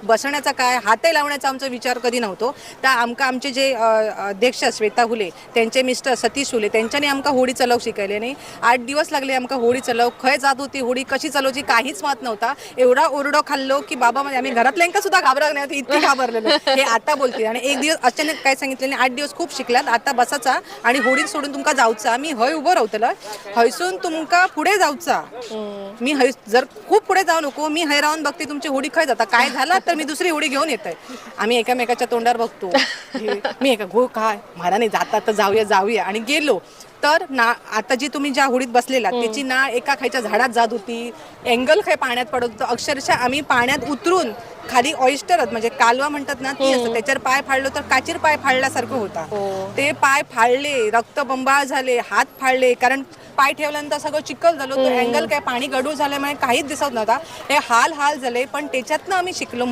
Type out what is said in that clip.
बसण्याचा काय हातही लावण्याचा आमचा विचार कधी नव्हतो. त्या आमचे जे अध्यक्ष श्वेता हुले त्यांचे मिस्टर सतीश हुले त्यांच्यानी आमका होडी चलव शिकयले नाही. 8 दिवस लागले आमका होडी चलव. खय जात होती होडी कशी चालवची काहीच माहित नव्हता. एवढा ओरडो खाल्लो की बाबा म्हणजे आम्ही घरातल्यांका सुद्धा घाबरत नाही, इतकी घाबरलेलो हे आता बोलते. आणि एक दिवस अचानक काय सांगितले 8 दिवस खूप शिकल्यात, आता बसाचा आणि होडी सोडून तुमका जाऊचा. मी हय उभं राहतलं, हयसून तुमका पुढे जाऊचा. मी हय जर खूप पुढे जाऊ नको, मी हय राहून बघते तुमची होडी खय जाता, काय झालं तर मी दुसरी होडी घेऊन येतोय. आम्ही एकामेकाच्या तोंडावर बघतो. मी एका घो काय मला नाही जाता तर जाऊया आणि गेलो तर ना. आता जी तुम्ही ज्या होडीत बसलेला त्याची ना एका खायच्या झाडात जात होती, एंगल खाय पाण्यात पडत होतं. अक्षरशः आम्ही पाण्यात उतरून खाली ऑइस्टर म्हणजे कालवा म्हणतात ना ती असतं, त्याच्यावर पाय फाडलो तर काचीर पाय फाडल्यासारखं होता. ते पाय फाडले, रक्तबंबाळ झाले, हात फाडले, कारण पाय ठेवल्यानंतर सगळं चिखल झालं. तो अँगल काय पाणी गडूळ झाल्यामुळे काहीच दिसत नव्हता. हे हाल झाले, पण त्याच्यातनं आम्ही शिकलो.